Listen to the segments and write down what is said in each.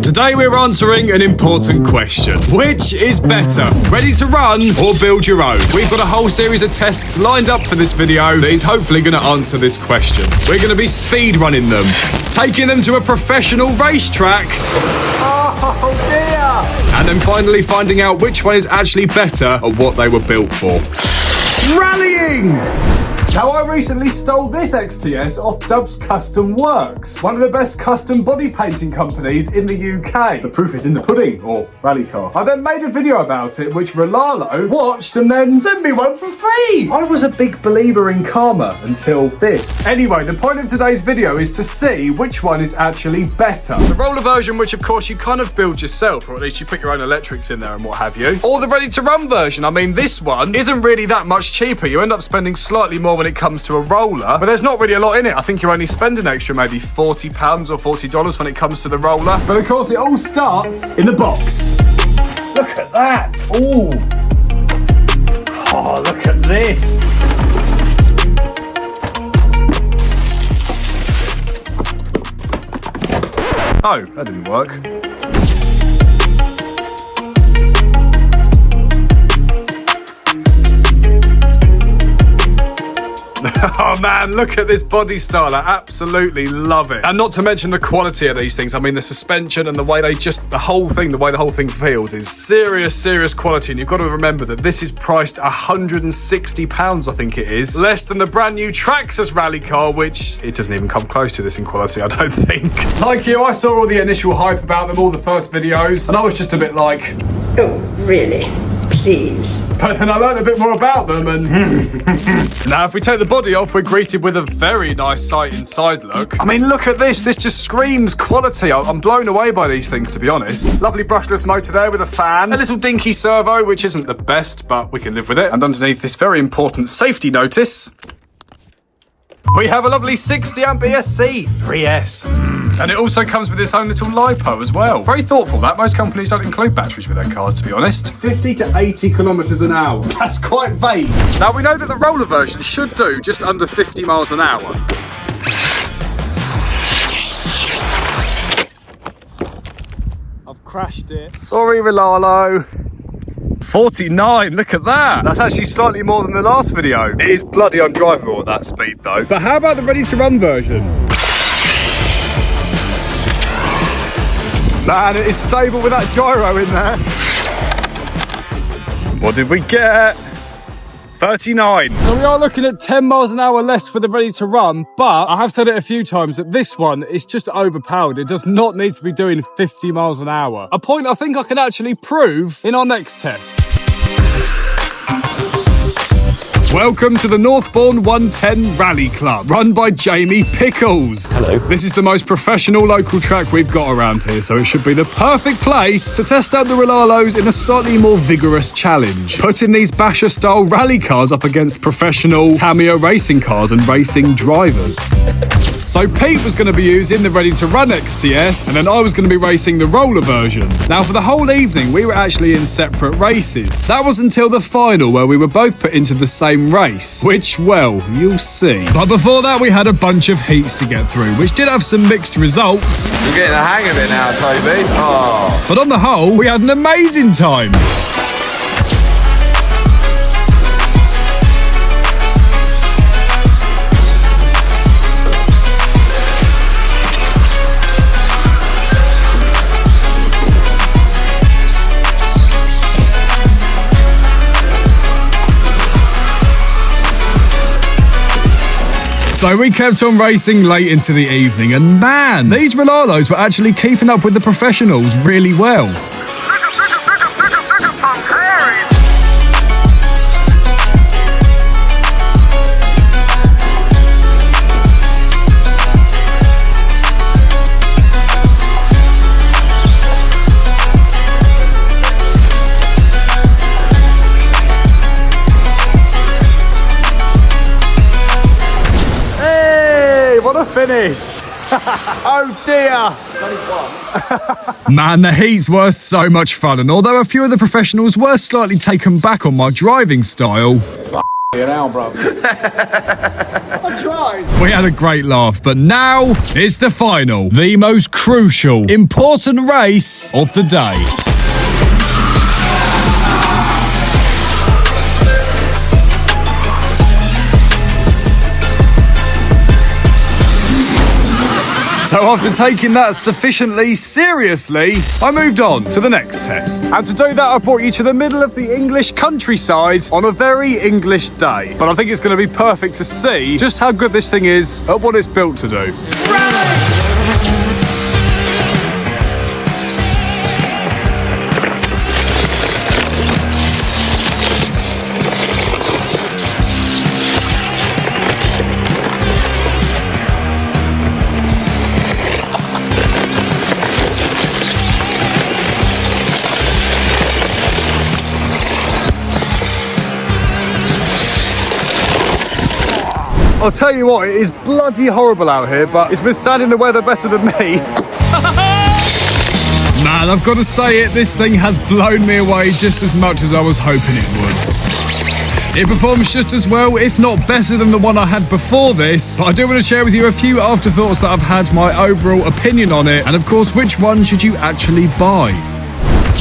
Today we're answering an important question. Which is better, ready to run or build your own? We've got a whole series of tests lined up for this video that is hopefully going to answer this question. We're going to be speed running them, taking them to a professional racetrack. Oh dear! And then finally finding out which one is actually better at what they were built for. Rallying! Now, I recently stole this XTS off Dub's Custom Works, one of the best custom body painting companies in the UK. The proof is in the pudding, or rally car. I then made a video about it, which Rlaarlo watched and then sent me one for free. I was a big believer in karma until this. Anyway, the point of today's video is to see which one is actually better. The roller version, which of course you kind of build yourself, or at least you put your own electrics in there and what have you. Or the ready to run version. I mean, this one isn't really that much cheaper. You end up spending slightly more when it comes to a roller, but there's not really a lot in it. I think you only spend an extra maybe £40 or $40 when it comes to the roller. But of course, it all starts in the box. Look at that. Ooh. Oh, look at this. Oh, that didn't work. Oh man, look at this body style. I absolutely love it. And not to mention the quality of these things. I mean, the suspension and the way they just, the way the whole thing feels is serious quality. And you've got to remember that this is priced £160, I think it is. Less than the brand new Traxxas rally car, which it doesn't even come close to this in quality, I don't think. Like you, I saw all the initial hype about them, all the first videos, and I was just a bit like, oh, really? Please. But then I learned a bit more about them and... Now, if we take the body off, we're greeted with a very nice sight inside look. I mean, look at this. This just screams quality. I'm blown away by these things, to be honest. Lovely brushless motor there with a fan. A little dinky servo, which isn't the best, but we can live with it. And underneath this very important safety notice, we have a lovely 60 amp ESC 3S. And it also comes with its own little LiPo as well. Very thoughtful that. Most companies don't include batteries with their cars, to be honest. 50 to 80 kilometers an hour. That's quite vague. Now, we know that the roller version should do just under 50 miles an hour. I've crashed it. Sorry, Rlaarlo. 49, look at that. That's actually slightly more than the last video. It is bloody undrivable at that speed though. But how about the ready to run version? Man, it is stable with that gyro in there. What did we get? 39. So we are looking at 10 miles an hour less for the ready to run, but I have said it a few times that this one is just overpowered. It does not need to be doing 50 miles an hour. A point I think I can actually prove in our next test. Welcome to the Northbourne 110 Rally Club, run by Jamie Pickles. Hello. This is the most professional local track we've got around here, so it should be the perfect place to test out the Rlaarlos in a slightly more vigorous challenge. Putting these basher-style rally cars up against professional Tamiya racing cars and racing drivers. So Pete was going to be using the Ready to Run XTS, and then I was going to be racing the roller version. Now, for the whole evening, we were actually in separate races. That was until the final, where we were both put into the same race, which, well, you'll see. But before that, we had a bunch of heats to get through, which did have some mixed results. You're getting the hang of it now, Toby. Oh. But on the whole, we had an amazing time. So we kept on racing late into the evening, and man, these Rlaarlos were actually keeping up with the professionals really well. What a finish! Oh dear! Man, the heats were so much fun, and although a few of the professionals were slightly taken back on my driving style, F***ing hell, bro. I tried. We had a great laugh, but now it's the final, the most crucial, important race of the day. So after taking that sufficiently seriously, I moved on to the next test. And to do that, I brought you to the middle of the English countryside on a very English day. But I think it's going to be perfect to see just how good this thing is at what it's built to do. I'll tell you what, it is bloody horrible out here, but it's withstanding the weather better than me. Man, I've got to say it, this thing has blown me away just as much as I was hoping it would. It performs just as well, if not better than the one I had before this. But I do want to share with you a few afterthoughts that I've had, my overall opinion on it, and of course, which one should you actually buy?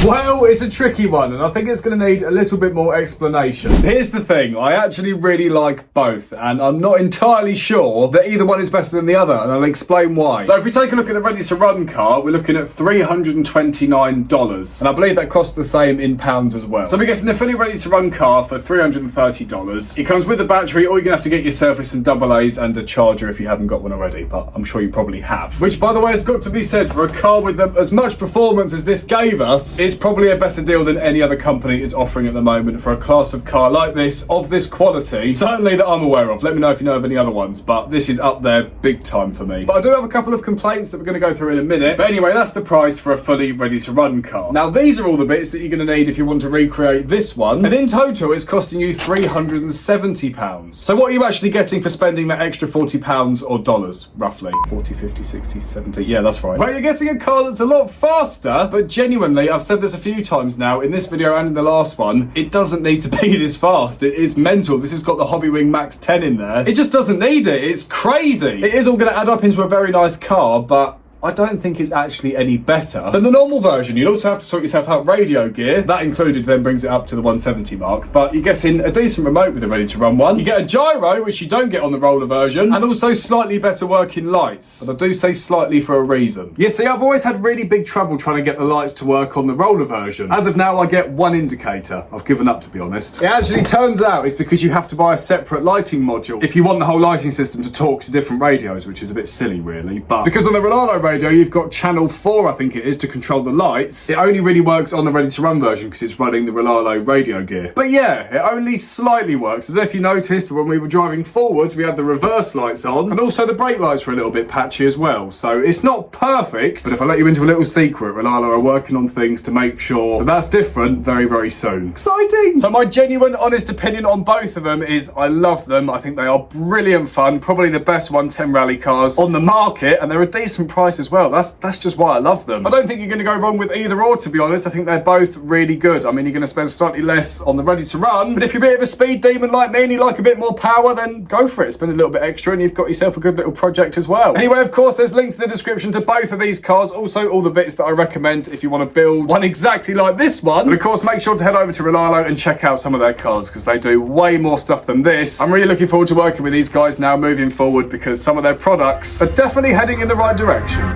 Well, it's a tricky one, and I think it's going to need a little bit more explanation. Here's the thing, I actually really like both, and I'm not entirely sure that either one is better than the other, and I'll explain why. So if we take a look at the ready-to-run car, we're looking at $329, and I believe that costs the same in pounds as well. So we're getting a fully ready-to-run car for $330. It comes with a battery, all you're going to have to get yourself is some AA's and a charger if you haven't got one already, but I'm sure you probably have. Which, by the way, has got to be said, for a car with as much performance as this gave us, it's probably a better deal than any other company is offering at the moment for a class of car like this, of this quality, certainly that I'm aware of. Let me know if you know of any other ones, but this is up there big time for me. But I do have a couple of complaints that we're going to go through in a minute. But anyway, that's the price for a fully ready-to-run car. Now, these are all the bits that you're going to need if you want to recreate this one, and in total it's costing you £370. So what are you actually getting for spending that extra £40 or dollars, roughly? 40, 50, 60, 70, yeah, that's right. Well, you're getting a car that's a lot faster, but genuinely, I've said this a few times now, in this video and in the last one, it doesn't need to be this fast. It is mental. This has got the Hobbywing Max 10 in there. It just doesn't need it. It's crazy. It is all going to add up into a very nice car, but I don't think it's actually any better than the normal version. You'd also have to sort yourself out radio gear. That included then brings it up to the 170 mark. But you get in a decent remote with a ready-to-run one. You get a gyro, which you don't get on the roller version, and also slightly better working lights. And I do say slightly for a reason. You see, I've always had really big trouble trying to get the lights to work on the roller version. As of now, I get one indicator. I've given up, to be honest. It actually turns out it's because you have to buy a separate lighting module if you want the whole lighting system to talk to different radios, which is a bit silly, really. But because on the Rlaarlo radio, you've got channel 4, I think it is, to control the lights. It only really works on the ready-to-run version because it's running the Rlaarlo radio gear. But yeah, it only slightly works. I don't know if you noticed, but when we were driving forwards, we had the reverse lights on, and also the brake lights were a little bit patchy as well. So it's not perfect, but if I let you into a little secret, Rlaarlo are working on things to make sure that that's different very, very soon. Exciting! So my genuine, honest opinion on both of them is I love them. I think they are brilliant fun, probably the best 110 rally cars on the market, and they're a decent price as well. That's just why I love them. I don't think you're going to go wrong with either or, to be honest. I think they're both really good. I mean, you're going to spend slightly less on the ready to run, but if you're a bit of a speed demon like me and you like a bit more power, then go for it. Spend a little bit extra and you've got yourself a good little project as well. Anyway, of course, there's links in the description to both of these cars. Also, all the bits that I recommend if you want to build one exactly like this one. And of course, make sure to head over to Rlaarlo and check out some of their cars because they do way more stuff than this. I'm really looking forward to working with these guys now moving forward because some of their products are definitely heading in the right direction.